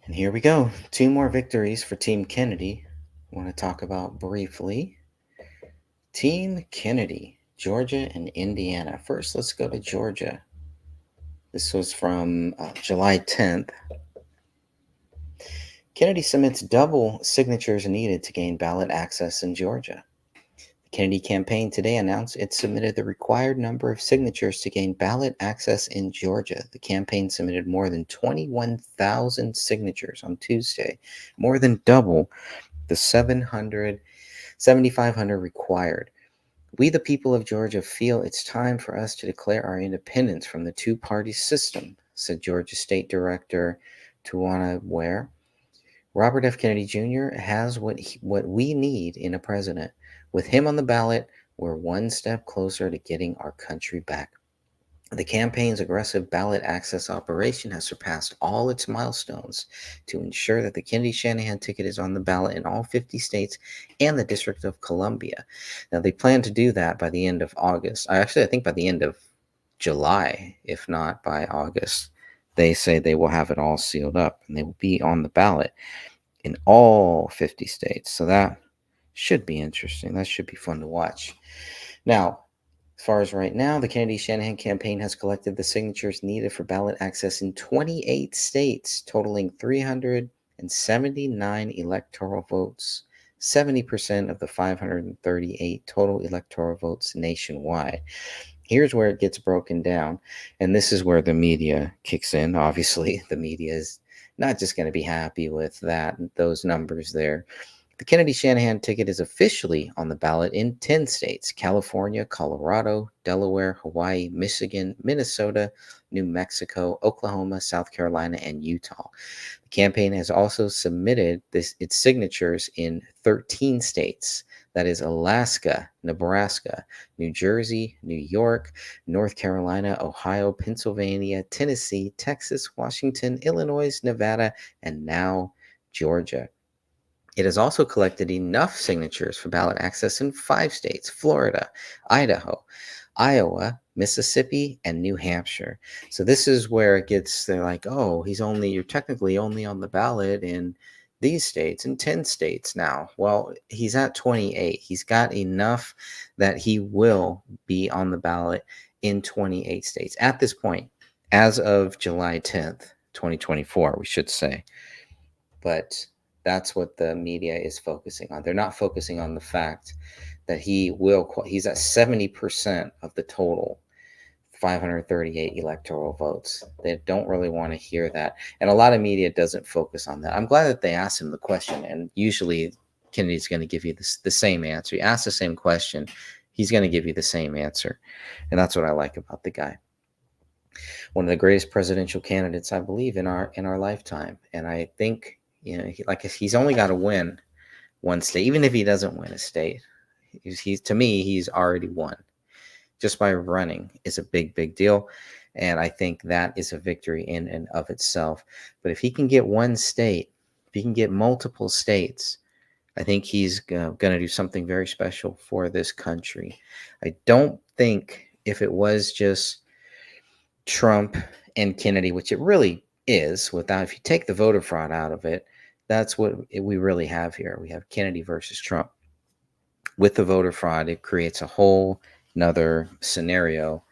And here we go. Two more victories for Team Kennedy. I want to talk about briefly. Team Kennedy, Georgia and Indiana. First, let's go to Georgia. This was from July 10th. Kennedy submits double signatures needed to gain ballot access in Georgia. The Kennedy campaign today announced it submitted the required number of signatures to gain ballot access in Georgia. The campaign submitted more than 21,000 signatures on Tuesday, more than double the 7,500 required. We, the people of Georgia, feel it's time for us to declare our independence from the two-party system, said Georgia State Director Tawana Ware. Robert F. Kennedy Jr. has what we need in a president. With him on the ballot, we're one step closer to getting our country back. The campaign's aggressive ballot access operation has surpassed all its milestones to ensure that the Kennedy-Shanahan ticket is on the ballot in all 50 states and the District of Columbia. Now, they plan to do that by the end of August. I think by the end of July, if not by August. They say they will have it all sealed up and they will be on the ballot in all 50 states. So that should be interesting. That should be fun to watch. Now, as far as right now, the Kennedy-Shanahan campaign has collected the signatures needed for ballot access in 28 states, totaling 379 electoral votes, 70% of the 538 total electoral votes nationwide. Here's where it gets broken down, and this is where the media kicks in. Obviously, the media is not just going to be happy with those numbers there. The Kennedy-Shanahan ticket is officially on the ballot in 10 states: California, Colorado, Delaware, Hawaii, Michigan, Minnesota, New Mexico, Oklahoma, South Carolina, and Utah. The campaign has also submitted its signatures in 13 states. That is Alaska, Nebraska, New Jersey, New York, North Carolina, Ohio, Pennsylvania, Tennessee, Texas, Washington, Illinois, Nevada, and now Georgia. It has also collected enough signatures for ballot access in 5 states: Florida, Idaho, Iowa, Mississippi, and New Hampshire. So this is where they're like, oh, you're technically only on the ballot in these states, in 10 states now. Well, he's at 28. He's got enough that he will be on the ballot in 28 states at this point, as of July 10th, 2024, we should say. But that's what the media is focusing on. They're not focusing on the fact that he's at 70% of the total 538 electoral votes. They don't really want to hear that. And a lot of media doesn't focus on that. I'm glad that they asked him the question, and usually Kennedy's going to give you the same answer. You ask the same question, he's going to give you the same answer. And that's what I like about the guy. One of the greatest presidential candidates, I believe, in our lifetime. And I think, he's only got to win one state. Even if he doesn't win a state, to me, he's already won. Just by running is a big deal. And I think that is a victory in and of itself. But if he can get one state, if he can get multiple states, I think he's going to do something very special for this country. I don't think if it was just Trump and Kennedy, which it really is, if you take the voter fraud out of it, that's what we really have here. We have Kennedy versus Trump. With the voter fraud, it creates a whole another scenario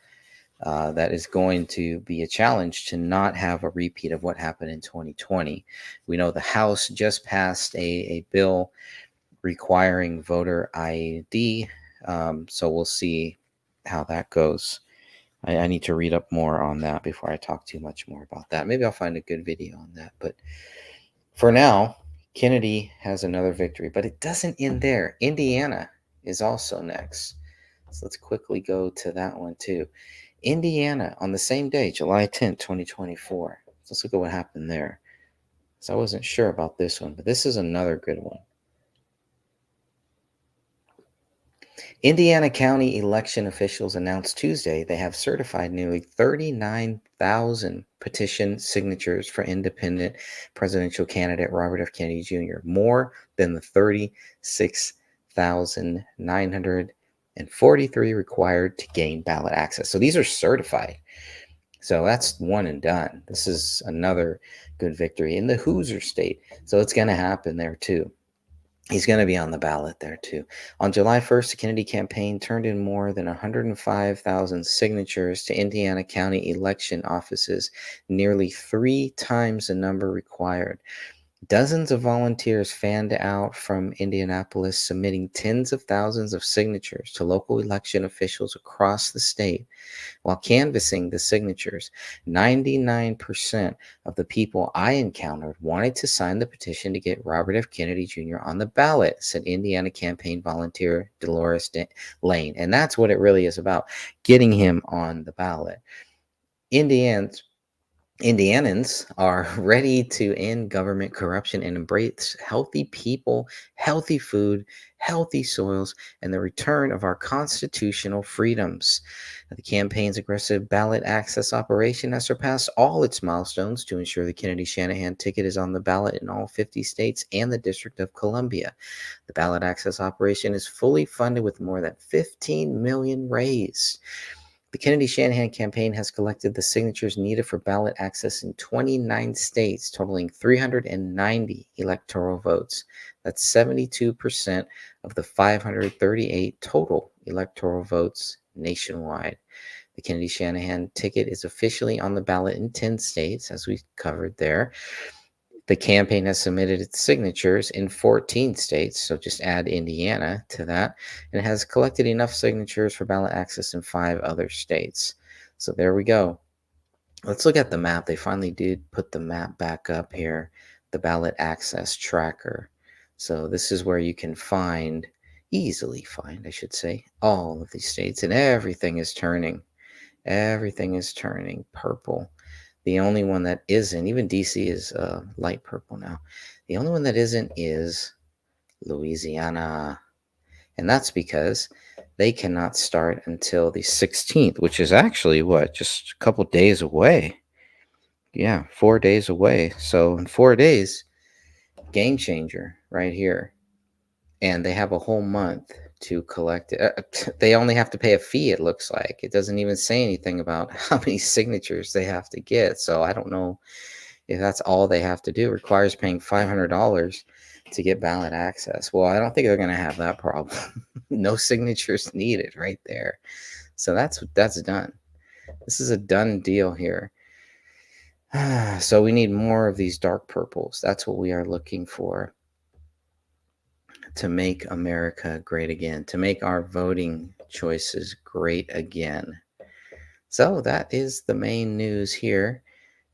that is going to be a challenge to not have a repeat of what happened in 2020. We know the House just passed a bill requiring voter ID, so we'll see how that goes. I need to read up more on that before I talk too much more about that. Maybe I'll find a good video on that. But for now, Kennedy has another victory, but it doesn't end there. Indiana is also next. So let's quickly go to that one too. Indiana on the same day, July 10th, 2024. Let's look at what happened there. So I wasn't sure about this one, but this is another good one. Indiana County election officials announced Tuesday they have certified nearly 39,000 petition signatures for independent presidential candidate Robert F. Kennedy Jr., more than the 36,943 required to gain ballot access. So these are certified. So that's one and done. This is another good victory in the Hoosier state. So it's going to happen there too. He's going to be on the ballot there too. On July 1st, the Kennedy campaign turned in more than 105,000 signatures to Indiana County election offices, nearly 3 times the number required. Dozens of volunteers fanned out from Indianapolis, submitting tens of thousands of signatures to local election officials across the state. While canvassing the signatures, 99% of the people I encountered wanted to sign the petition to get Robert F. Kennedy Jr. on the ballot, said Indiana campaign volunteer Dolores Lane. And that's what it really is about, getting him on the ballot. Indians Indianans are ready to end government corruption and embrace healthy people, healthy food, healthy soils, and the return of our constitutional freedoms. The campaign's aggressive ballot access operation has surpassed all its milestones to ensure the Kennedy Shanahan ticket is on the ballot in all 50 states and the District of Columbia. The ballot access operation is fully funded with more than $15 million raised. The Kennedy Shanahan campaign has collected the signatures needed for ballot access in 29 states, totaling 390 electoral votes. That's 72% of the 538 total electoral votes nationwide. The Kennedy Shanahan ticket is officially on the ballot in 10 states, as we covered there. The campaign has submitted its signatures in 14 states, so just add Indiana to that, and it has collected enough signatures for ballot access in 5 other states. So there we go. Let's look at the map. They finally did put the map back up here, the ballot access tracker. So this is where you can easily find, I should say, all of these states, and everything is turning. Everything is turning purple. The only one that isn't, even DC is light purple now. The only one that isn't is Louisiana. And that's because they cannot start until the 16th, which is actually what, just a couple days away. Yeah, 4 days away. So in 4 days, game changer right here. And they have a whole month to collect it. They only have to pay a fee, it looks like. It doesn't even say anything about how many signatures they have to get. So I don't know if that's all they have to do. It requires paying $500 to get ballot access. Well, I don't think they're going to have that problem. No signatures needed right there. So that's done. This is a done deal here. So we need more of these dark purples. That's what we are looking for, to make America great again, to make our voting choices great again. So that is the main news here.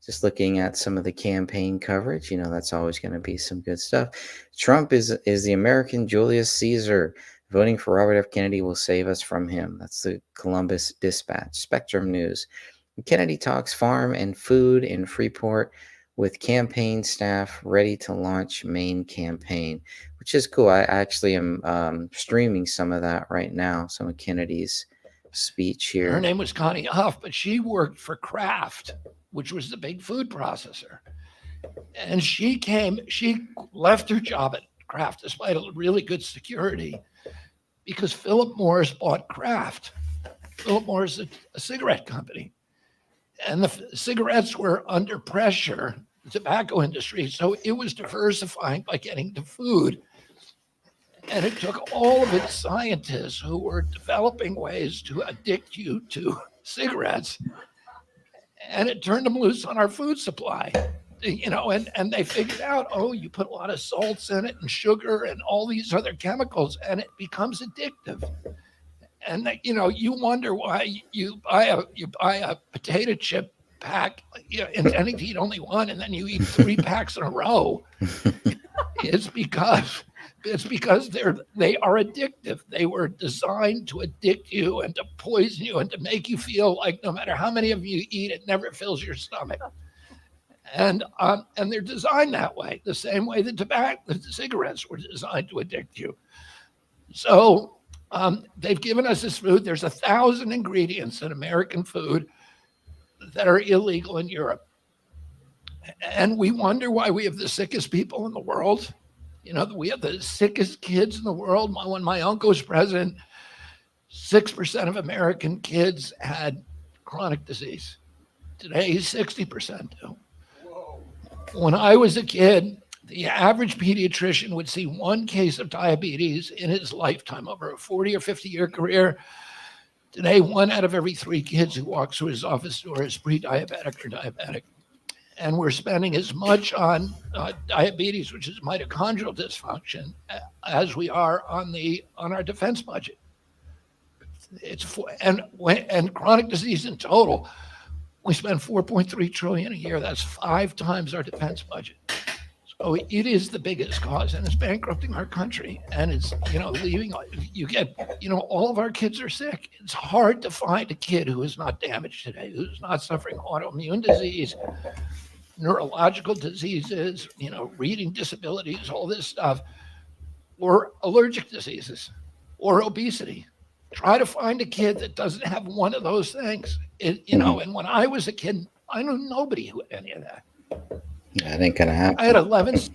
Just looking at some of the campaign coverage, that's always going to be some good stuff. Trump is the American Julius Caesar. Voting for Robert F. Kennedy will save us from him. That's the Columbus Dispatch. Spectrum News. Kennedy talks farm and food in Freeport with campaign staff ready to launch main campaign, which is cool. I actually am streaming some of that right now, some of Kennedy's speech here. Her name was Connie Huff, but she worked for Kraft, which was the big food processor. And she left her job at Kraft despite a really good security because Philip Morris bought Kraft. Philip Morris is a cigarette company. And the cigarettes were under pressure, the tobacco industry. So it was diversifying by getting to food. And it took all of its scientists who were developing ways to addict you to cigarettes, and it turned them loose on our food supply. And they figured out, you put a lot of salts in it and sugar and all these other chemicals, and it becomes addictive. And you wonder why you buy a potato chip pack, intending to eat only one, and then you eat 3 packs in a row. It's because they are addictive. They were designed to addict you and to poison you and to make you feel like no matter how many of you eat, it never fills your stomach. And they're designed that way, the same way the cigarettes were designed to addict you. So they've given us this food. There's 1,000 ingredients in American food that are illegal in Europe. And we wonder why we have the sickest people in the world. We have the sickest kids in the world. When my uncle was president, 6% of American kids had chronic disease. Today, 60% do. When I was a kid, the average pediatrician would see one case of diabetes in his lifetime over a 40 or 50-year career. Today, 1 out of every 3 kids who walks through his office door is pre-diabetic or diabetic. And we're spending as much on diabetes, which is mitochondrial dysfunction, as we are on our defense budget. And chronic disease in total, we spend 4.3 trillion a year. That's 5 times our defense budget. So it is the biggest cause, and it's bankrupting our country. And it's leaving. You get all of our kids are sick. It's hard to find a kid who is not damaged today, who's not suffering autoimmune disease, neurological diseases, reading disabilities, all this stuff, or allergic diseases, or obesity. Try to find a kid that doesn't have one of those things. And when I was a kid, I knew nobody who had any of that. That ain't gonna happen. I had 11. So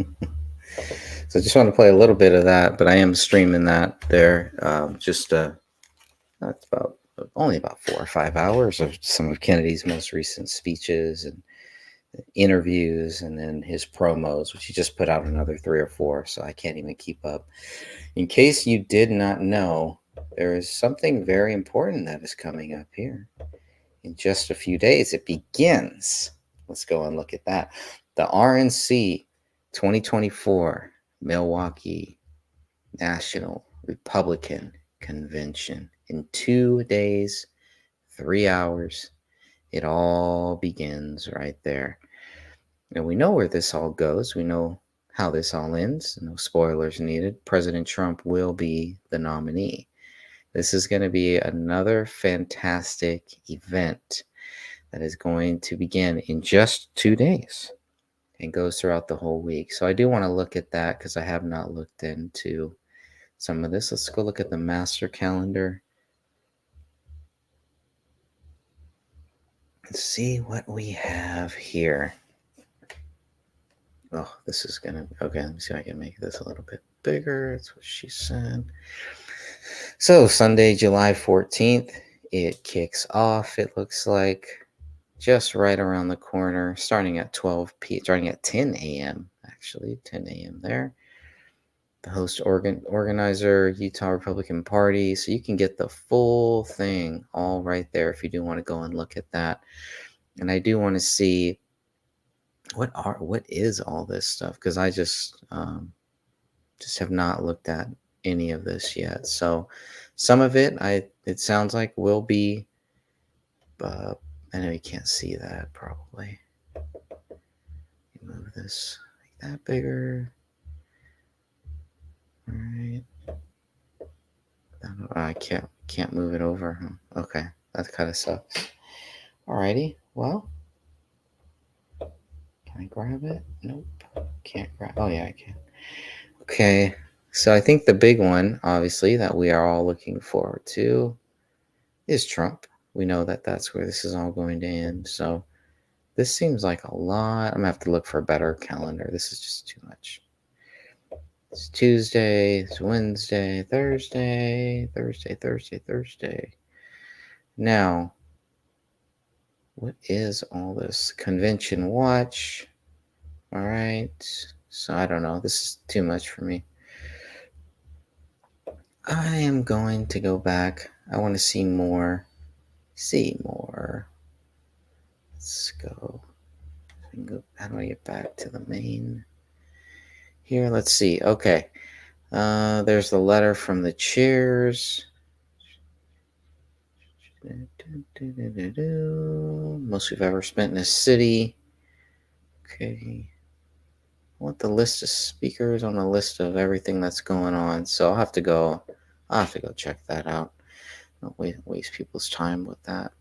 I just want to play a little bit of that, but I am streaming that there. That's about only about 4 or 5 hours of some of Kennedy's most recent speeches and interviews, and then his promos, which he just put out another 3 or 4. So I can't even keep up. In case you did not know, there is something very important that is coming up here in just a few days. It begins. Let's go and look at that. The RNC 2024 Milwaukee National Republican Convention. In 2 days, 3 hours, it all begins right there. And we know where this all goes. We know how this all ends. No spoilers needed. President Trump will be the nominee. This is going to be another fantastic event that is going to begin in just 2 days and goes throughout the whole week. So I do want to look at that because I have not looked into some of this. Let's go look at the master calendar. Let's see what we have here. Oh, this is going to... Okay, let me see if I can make this a little bit bigger. That's what she said. So Sunday, July 14th, it kicks off. It looks like just right around the corner, starting at 10 a.m. Actually, 10 a.m. there. The host organizer, Utah Republican Party. So you can get the full thing all right there if you do want to go and look at that. And I do want to see what is all this stuff, because I just have not looked at any of this yet. So some of it it sounds like will be I know you can't see that probably. Move this, make that bigger. All right. I can't move it over. Okay, that kind of sucks. Alrighty, well, can I grab it? Nope, can't grab. Oh yeah, I can. Okay, so I think the big one, obviously, that we are all looking forward to is Trump. We know that that's where this is all going to end. So this seems like a lot. I'm going to have to look for a better calendar. This is just too much. It's Tuesday, it's Wednesday, Thursday. Now, what is all this? Convention watch. All right. So I don't know. This is too much for me. I am going to go back. I want to see more. Let's go. How do I get back to the main? Here, let's see. Okay. There's the letter from the chairs. Most we've ever spent in a city. Okay. I want the list of speakers on the list of everything that's going on. So I'll have to go check that out. Don't waste people's time with that.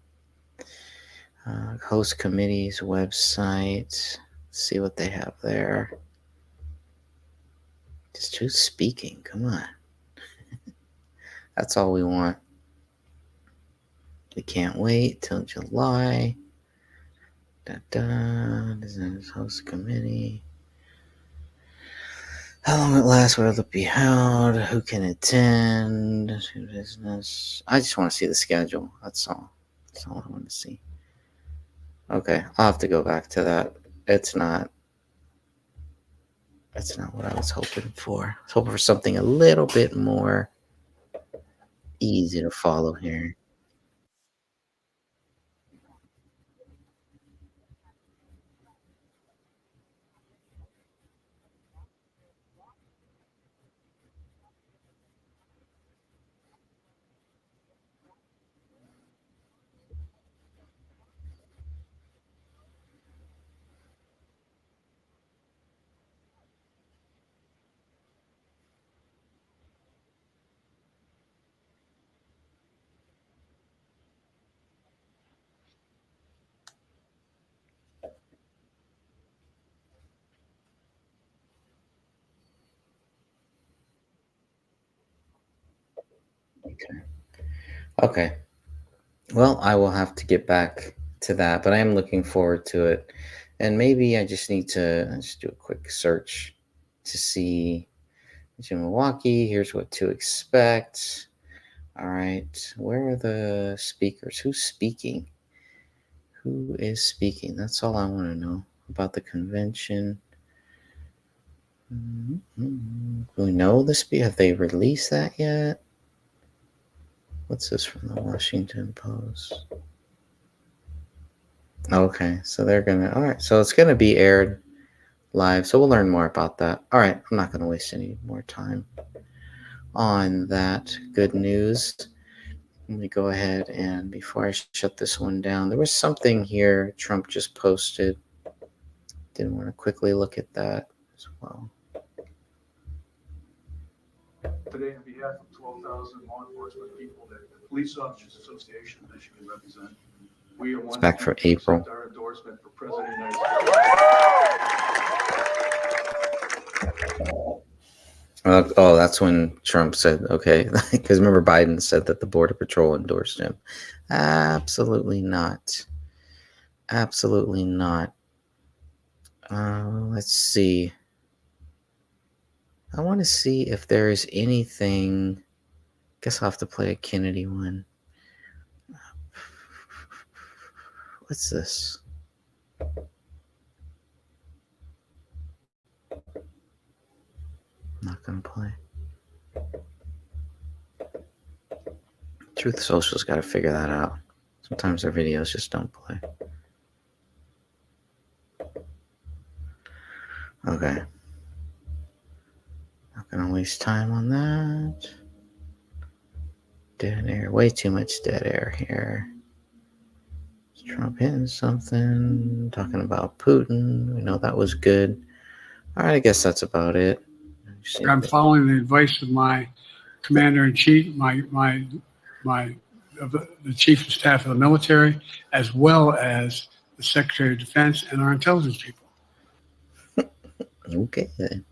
Host committee's website. See what they have there. Just who's speaking? Come on. That's all we want. We can't wait till July. This is host committee. How long it lasts? Where will it be held? Who can attend? Who business? I just want to see the schedule. That's all. That's all I want to see. Okay, I'll have to go back to that. It's not. That's not what I was hoping for. I was hoping for something a little bit more easy to follow here. Okay. Okay. Well, I will have to get back to that, but I am looking forward to it. And maybe I just need to just do a quick search to see in Milwaukee. Here's what to expect. All right. Where are the speakers? Who's speaking? Who is speaking? That's all I want to know about the convention. We know the speaker. Have they released that yet? What's this from the Washington Post? Okay, so they're gonna. All right, so it's gonna be aired live. So we'll learn more about that. All right, I'm not gonna waste any more time on that. Good news. Let me go ahead and before I shut this one down, there was something here Trump just posted. Didn't want to quickly look at that as well. Today, on behalf of 12,000 law enforcement people that the Police Officers Association of Michigan represent, we are It's back for to April. accept our endorsement for President of the United States. Oh, that's when Trump said, okay, because remember Biden said that the Border Patrol endorsed him. Absolutely not. Absolutely not. Let's see. I want to see if there is anything. Guess I'll have to play a Kennedy one. What's this? I'm not going to play. Truth Social's got to figure that out. Sometimes their videos just don't play. Okay. Not going to waste time on that. Dead air. Way too much dead air here. Is Trump hitting something? Talking about Putin. We know that was good. All right, I guess that's about it. I'm following the advice of my commander-in-chief, the chief of staff of the military, as well as the Secretary of Defense and our intelligence people. Okay then.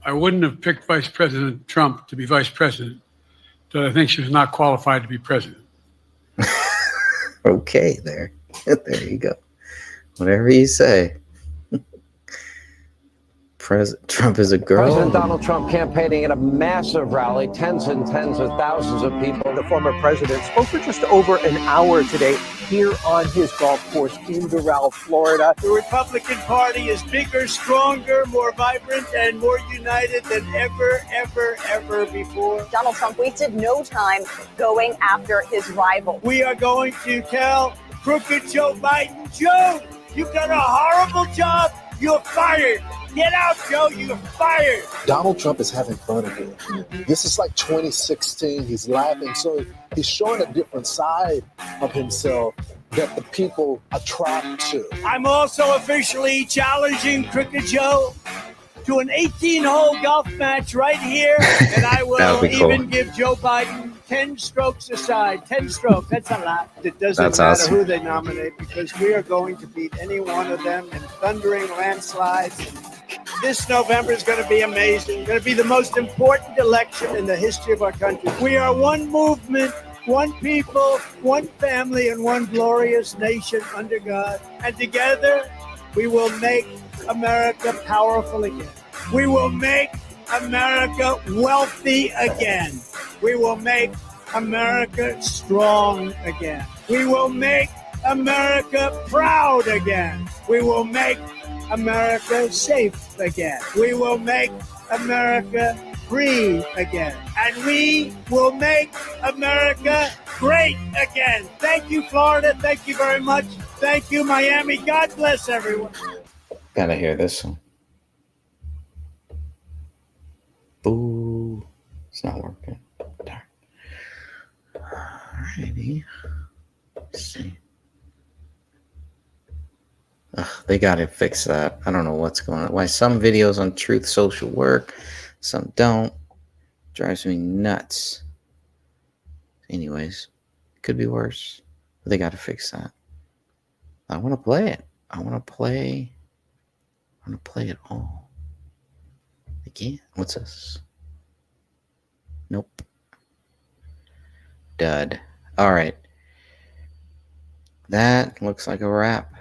I wouldn't have picked Vice President Trump to be vice president, but I think she was not qualified to be president. Okay, there. There you go. Whatever you say. Trump is a girl. President Donald Trump campaigning at a massive rally, tens and tens of thousands of people. The former president spoke for just over an hour today here on his golf course in Doral, Florida. The Republican Party is bigger, stronger, more vibrant, and more united than ever before. Donald Trump wasted no time going after his rival. We are going to tell crooked Joe Biden, Joe, you've done a horrible job. You're fired. Get out, Joe. You're fired. Donald Trump is having fun again. This is like 2016. He's laughing. So he's showing a different side of himself that the people attract to. I'm also officially challenging Crooked Joe to an 18-hole golf match right here, and I will even give Joe Biden 10 strokes aside. 10 strokes, that's a lot. It doesn't matter who they nominate because we are going to beat any one of them in thundering landslides. This November is going to be amazing. It's going to be the most important election in the history of our country. We are one movement, one people, one family, and one glorious nation under God. And together, we will make America powerful again. We will make America wealthy again. We will make America strong again. We will make America proud again. We will make America safe again. We will make America free again. And we will make America great again. Thank you, Florida. Thank you very much. Thank you, Miami. God bless everyone. Gotta hear this one. Boo. It's not working. Darn. Alrighty. Let's see. Ugh, they gotta fix that. I don't know what's going on. Why some videos on Truth Social work, some don't. Drives me nuts. Anyways, it could be worse. But they gotta fix that. I want to play it. I want to play it all. Again. What's this? Nope. Dud. All right. That looks like a wrap.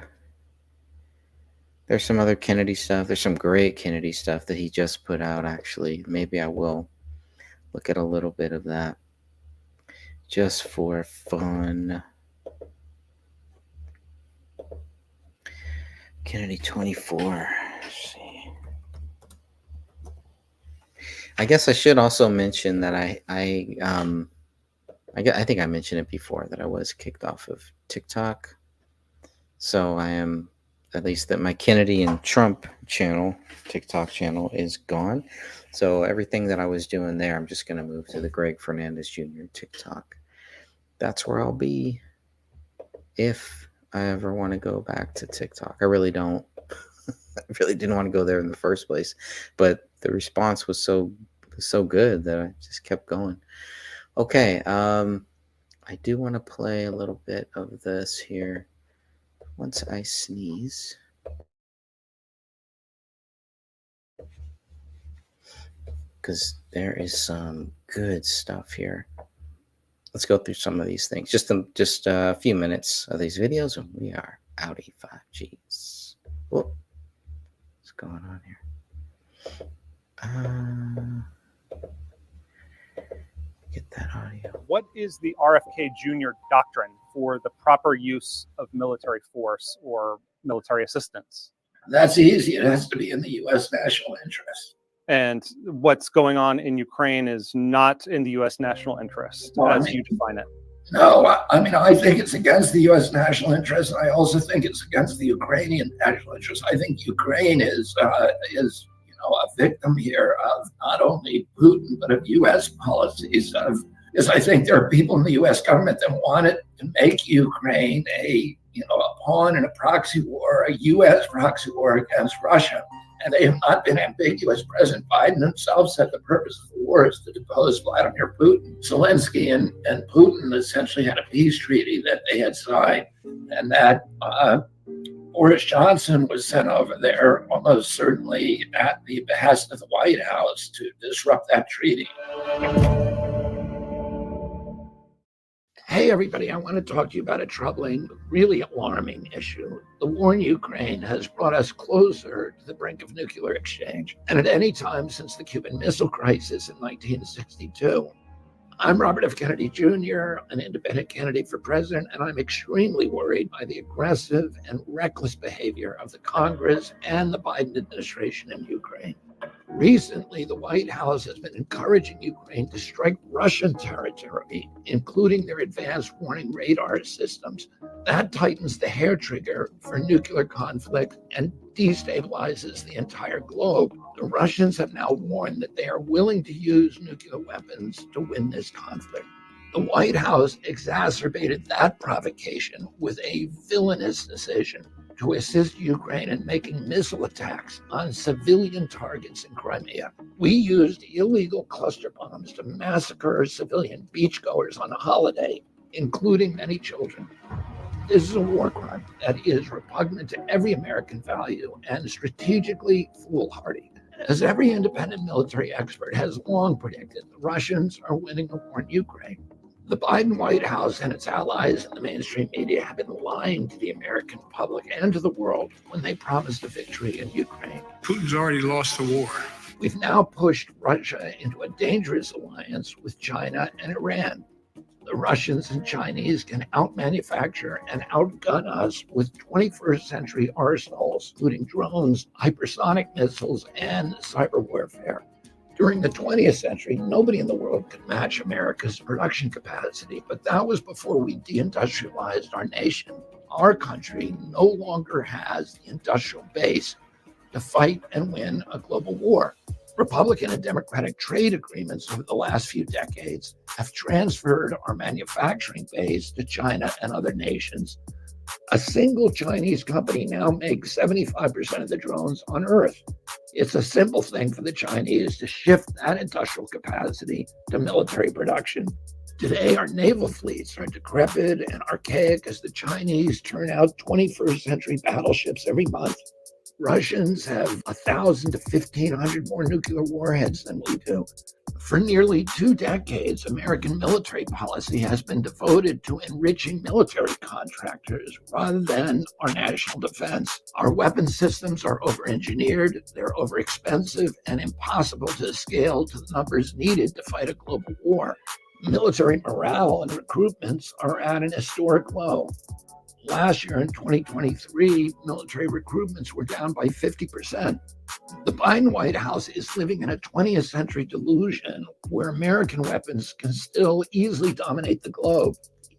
There's some other Kennedy stuff. There's some great Kennedy stuff that he just put out, actually. Maybe I will look at a little bit of that just for fun. Kennedy 24. Let's see. I guess I should also mention that I think I mentioned it before that I was kicked off of TikTok. So I am, at least that my Kennedy and Trump channel, TikTok channel, is gone. So everything that I was doing there, I'm just going to move to the Greg Fernandez Jr. TikTok. That's where I'll be if I ever want to go back to TikTok. I really don't. I really didn't want to go there in the first place, but the response was so good that I just kept going. Okay, I do want to play a little bit of this here once I sneeze. Because there is some good stuff here. Let's go through some of these things. Just a few minutes of these videos, and we are out of 5Gs. Whoa. What's going on here? Get that audio. What is the RFK Jr. doctrine for the proper use of military force or military assistance? That's easy. It has to be in the U.S. national interest. And what's going on in Ukraine is not in the U.S. national interest, you define it. No, I think it's against the U.S. national interest. And I also think it's against the Ukrainian national interest. I think Ukraine is a victim here of not only Putin, but of U.S. policies. Because I think there are people in the U.S. government that wanted to make Ukraine a pawn in a proxy war, a U.S. proxy war against Russia. And they have not been ambiguous. President Biden himself said the purpose of the war is to depose Vladimir Putin. Zelensky and Putin essentially had a peace treaty that they had signed, and that Boris Johnson was sent over there almost certainly at the behest of the White House to disrupt that treaty. Hey, everybody, I want to talk to you about a troubling, really alarming issue. The war in Ukraine has brought us closer to the brink of nuclear exchange, and at any time since the Cuban Missile Crisis in 1962. I'm Robert F. Kennedy Jr., an independent candidate for president, and I'm extremely worried by the aggressive and reckless behavior of the Congress and the Biden administration in Ukraine. Recently, the White House has been encouraging Ukraine to strike Russian territory, including their advanced warning radar systems. That tightens the hair trigger for nuclear conflict and destabilizes the entire globe. The Russians have now warned that they are willing to use nuclear weapons to win this conflict. The White House exacerbated that provocation with a villainous decision to assist Ukraine in making missile attacks on civilian targets in Crimea. We used illegal cluster bombs to massacre civilian beachgoers on a holiday, including many children. This is a war crime that is repugnant to every American value and strategically foolhardy. As every independent military expert has long predicted, the Russians are winning the war in Ukraine. The Biden White House and its allies in the mainstream media have been lying to the American public and to the world when they promised a victory in Ukraine. Putin's already lost the war. We've now pushed Russia into a dangerous alliance with China and Iran. the Russians and Chinese can outmanufacture and outgun us with 21st century arsenals, including drones, hypersonic missiles, and cyber warfare. During the 20th century, nobody in the world could match America's production capacity, but that was before we deindustrialized our nation. Our country no longer has the industrial base to fight and win a global war. Republican and Democratic trade agreements over the last few decades have transferred our manufacturing base to China and other nations. A single Chinese company now makes 75% of the drones on Earth. It's a simple thing for the Chinese to shift that industrial capacity to military production. Today, our naval fleets are decrepit and archaic as the Chinese turn out 21st century battleships every month. Russians have 1,000 to 1,500 more nuclear warheads than we do. For nearly 2 decades, American military policy has been devoted to enriching military contractors rather than our national defense. Our weapon systems are over-engineered, they're over-expensive, and impossible to scale to the numbers needed to fight a global war. Military morale and recruitments are at an historic low. Last year in 2023, military recruitments were down by 50%. The Biden White House is living in a 20th century delusion where American weapons can still easily dominate the globe.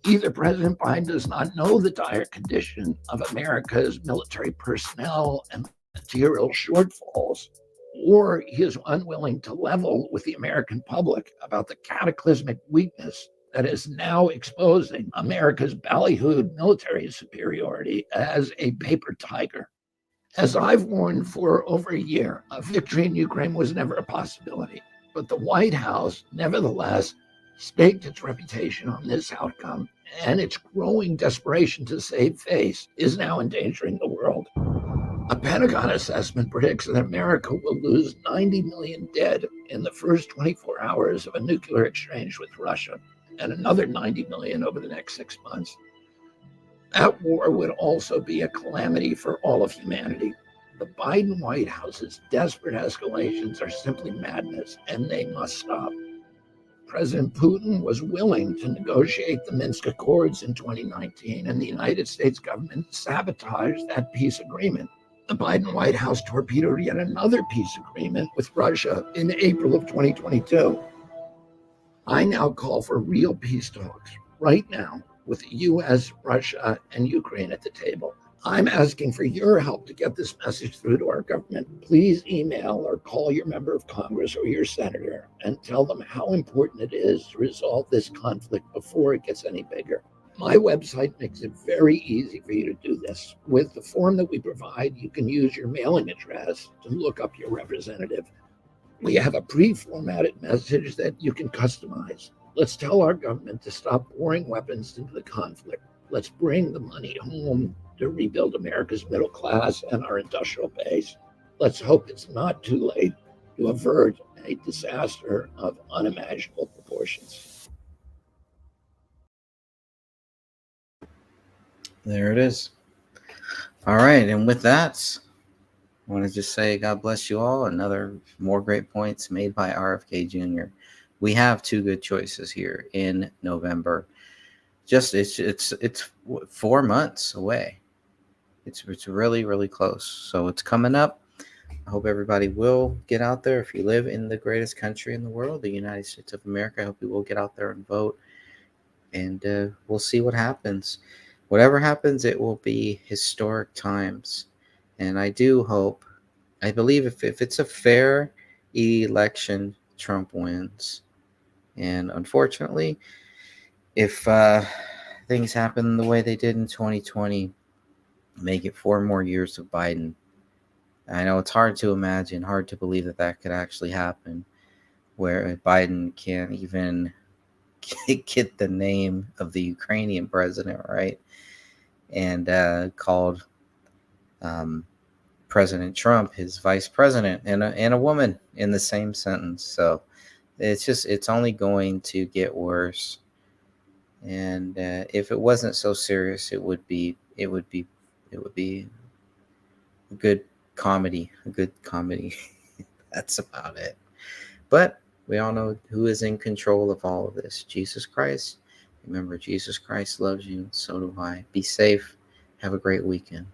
Either President Biden does not know the dire condition of America's military personnel and material shortfalls, or he is unwilling to level with the American public about the cataclysmic weakness that is now exposing America's ballyhooed military superiority as a paper tiger. As I've warned for over a year, a victory in Ukraine was never a possibility. But the White House, nevertheless, staked its reputation on this outcome, and its growing desperation to save face is now endangering the world. A Pentagon assessment predicts that America will lose 90 million dead in the first 24 hours of a nuclear exchange with Russia, and another 90 million over the next 6 months. That war would also be a calamity for all of humanity. The Biden White House's desperate escalations are simply madness, and they must stop. President Putin was willing to negotiate the Minsk Accords in 2019, and the United States government sabotaged that peace agreement. The Biden White House torpedoed yet another peace agreement with Russia in April of 2022. I now call for real peace talks right now with the U.S., Russia, and Ukraine at the table. I'm asking for your help to get this message through to our government. Please email or call your member of Congress or your senator and tell them how important it is to resolve this conflict before it gets any bigger. My website makes it very easy for you to do this. With the form that we provide, you can use your mailing address to look up your representative. We have a pre-formatted message that you can customize. Let's tell our government to stop pouring weapons into the conflict. Let's bring the money home to rebuild America's middle class and our industrial base. Let's hope it's not too late to avert a disaster of unimaginable proportions. There it is. All right, and with that, I want to just say God bless you all. More great points made by RFK Jr. We have 2 good choices here in November. It's 4 months away. It's really, really close. So it's coming up. I hope everybody will get out there. If you live in the greatest country in the world, the United States of America, I hope you will get out there and vote. And we'll see what happens. Whatever happens, it will be historic times. And I believe if it's a fair election, Trump wins. And unfortunately, if things happen the way they did in 2020, make it 4 more years of Biden. I know it's hard to imagine, hard to believe that could actually happen, where Biden can't even get the name of the Ukrainian president right, and called President Trump his vice president and a woman in the same sentence. So it's only going to get worse. And if it wasn't so serious, it would be a good comedy. That's about it. But we all know who is in control of all of this: Jesus Christ. Remember, Jesus Christ loves you. So do I. Be safe. Have a great weekend.